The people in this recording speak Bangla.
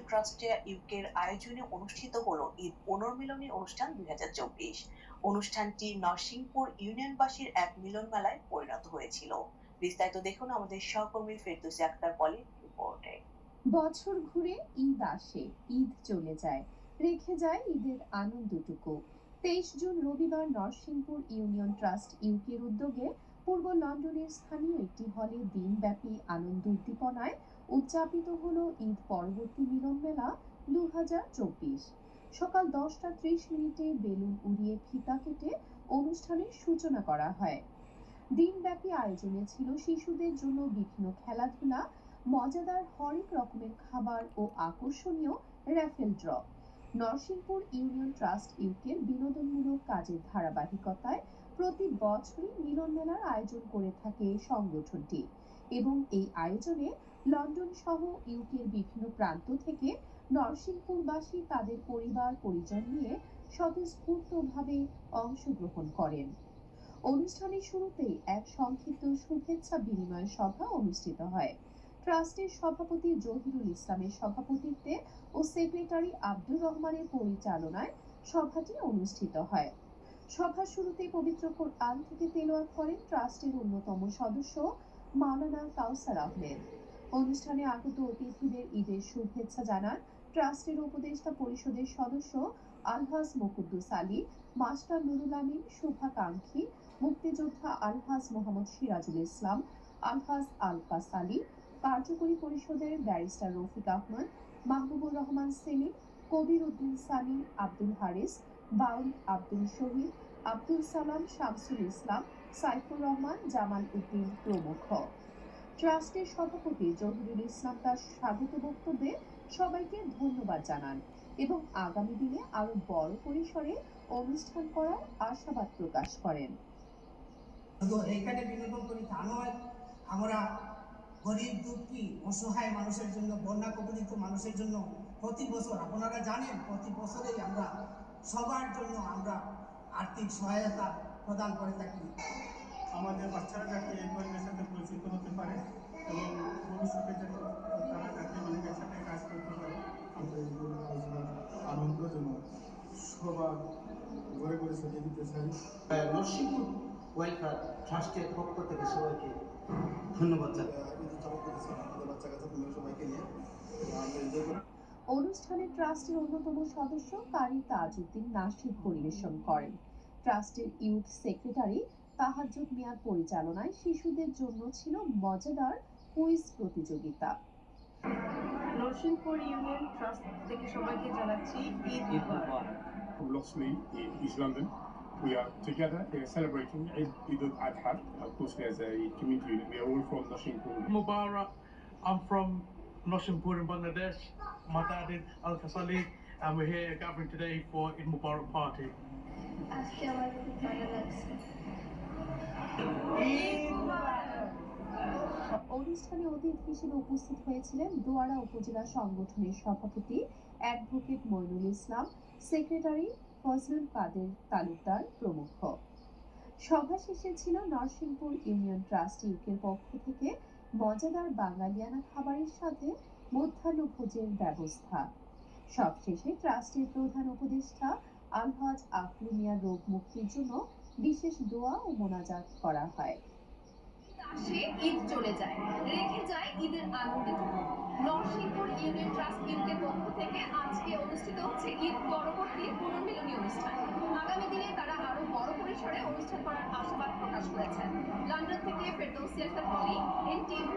ট্রাস্ট ইউকের আয়োজনে অনুষ্ঠিত হলো ঈদ পুনর্মিলনী অনুষ্ঠান 2024। অনুষ্ঠানটি নরসিংপুর ইউনিয়নবাসীর এক মিলন মেলায় পরিণত হয়েছিল। বিস্তারিত দেখুন আমাদের সহকর্মী ফেরদৌসী আক্তার পলির রিপোর্টে। বছর ঘুরে ঈদ আসে, ঈদ চলে যায়, রেখে যায় ঈদের আনন্দটুকু। 23 জুন রবিবার নরসিংপুর ইউনিয়ন ট্রাস্ট ইউকের উদ্যোগে পূর্ব লন্ডনের স্থানীয় একটি হলে দিনব্যাপী আনন্দ উদ্দীপনায় উদযাপিত হলো ঈদ পরবর্তী মিলন মেলা 2024। সকাল 10টা 30 মিনিটে বেলুন উড়িয়ে ফিতা কেটে অনুষ্ঠানের সূচনা করা হয়। দিনব্যাপী আয়োজনে ছিল শিশুদের জন্য বিভিন্ন খেলাধুলা, মজাদার হরেক রকমের খাবার ও আকর্ষণীয় raffle draw. Narsingpur union trust ইউকের বিনোদনমূলক কাজের ধারাবাহিকতায় প্রতি বছরই মিলন মেলার আয়োজন করে থাকে সংগঠনটি এবং এই আয়োজনে লন্ডন সহ ইউকের বিভিন্ন প্রান্ত থেকে নরসিংপুরবাসী তাদের পরিবার পরিজন নিয়ে স্বতঃস্ফূর্তভাবে অংশগ্রহণ করেন। অনুষ্ঠানের শুরুতেই এক সংক্ষিপ্ত শুভেচ্ছা বিনিময় সভা অনুষ্ঠিত হয়। ট্রাস্টের সভাপতি জহিরুল ইসলামের সভাপতিত্বে ও সেক্রেটারি আব্দুর রহমানের পরিচালনায় সভাটি অনুষ্ঠিত হয়। সভার শুরুতে পবিত্র কোরআন থেকে তেলাওয়াত করেন ট্রাস্টের অন্যতম সদস্য মাওলানা কাউসার আহমেদ। অনুষ্ঠানে আগত অতিথিদের ঈদের শুভেচ্ছা জানান ট্রাস্টের উপদেষ্টা পরিষদের সদস্য আলহাজ মুকুদ্দুস আলী, মাস্টার নুরুল আমিন, শুভাকাঙ্ক্ষী, মুক্তিযোদ্ধা আলহাজ মোহাম্মদ সিরাজুল ইসলাম, আলহাজ আলকাস আলী, কার্যকরী পরিষদের ব্যারিস্টার রফিক আহমদ, মাহবুবুর রহমান সেলিম, কবির উদ্দিন সানি, আব্দুল হারিস, বাউল আব্দুল শহীদ, আব্দুল সালাম, শামসুল ইসলাম, সাইফুর রহমান, জামাল উদ্দিন প্রমুখ। ট্রাস্টের সভাপতি জহিরুল ইসলাম তার স্বাগত বক্তব্যে সবাইকে ধন্যবাদ জানান এবং আগামী দিনে আরো বড় পরিসরে অনুষ্ঠান করার আশাবাদ প্রকাশ করেন। এখানে বিনোদন করি তা নয়, আমরা গরিব দুঃখী অসহায় মানুষের জন্য, বন্যা কবলিত মানুষের জন্য প্রতি বছর আপনারা জানেন প্রতি বছরেই আমরা সবার জন্য আমরা আর্থিক সহায়তা প্রদান করে থাকি। আমাদের বাচ্চারা যাতে এই পরিবেশের সাথে পরিচিত হতে পারে এবং ভবিষ্যতে যাতে তারা যাতে নিজেদের সাথে কাজ করতে পারে, আমরা এই আনন্দ যেন সবার ঘরে ঘরে ছড়িয়ে দিতে চাই। নরসিংপুর ওয়েলফেয়ার ট্রাস্টের পক্ষ থেকে সবাইকে ধন্যবাদ জানাই। বাচ্চা কাচ্চা সবাইকে নিয়ে অনুষ্ঠানে ট্রাস্টের অন্যতম সদস্য কারি তাজউদ্দিন নাশিদ পরিবেশন করেন। ট্রাস্টের ইউথ সেক্রেটারি তাহাজ্জুদ মিয়ার পরিচালনায় শিশুদের জন্য ছিল মজাদার কুইজ প্রতিযোগিতা। নরসিংপুর ইউনিয়ন ট্রাস্ট থেকে সবাইকে জানাচ্ছি ঈদ মুবারক। From Loxley in East London, we are together celebrating Eid al-Adha. Of course, there's a community unit. We are all from Nashingpur. Mubarak. I'm from Nashingpur in Bangladesh. My dad is Al Kasali, and we're here gathering today for Eid Mubarak party. আজকে আমার খুব ভালো লাগছে। অনুষ্ঠানে অতিথি হিসেবে উপস্থিত হয়েছিলেন দোয়ারা উপজেলা সংগঠনের সভাপতি অ্যাডভোকেট মইনুল ইসলাম, সেক্রেটারি ফজলুল কাদের তালুকদার প্রমুখ। সভা শেষে ছিল নরসিংপুর ইউনিয়ন ট্রাস্ট ইউকের পক্ষ থেকে মজাদার বাঙালিয়ানা খাবারের সাথে মধ্যাহ্নভোজের ব্যবস্থা। সবশেষে ট্রাস্টের প্রধান উপদেষ্টা আলহাজ আকলু মিয়ার রোগ মুক্তির জন্য বিশেষ দোয়া ও মোনাজাত করা হয়। আসে, ঈদ চলে যায়, রেখে যায় ঈদের আনন্দটুকু। নরসিংপুর ইউনিয়ন ট্রাস্ট ইউকের পক্ষ থেকে আজকে অনুষ্ঠিত হচ্ছে ঈদ পরবর্তী পুনর্মিলনী অনুষ্ঠান। আগামী দিনে তারা আরো বড় পরিসরে অনুষ্ঠান করার আশাবাদ প্রকাশ করেছেন। লন্ডন থেকে ফেরদৌসী আক্তার পলি, NTV।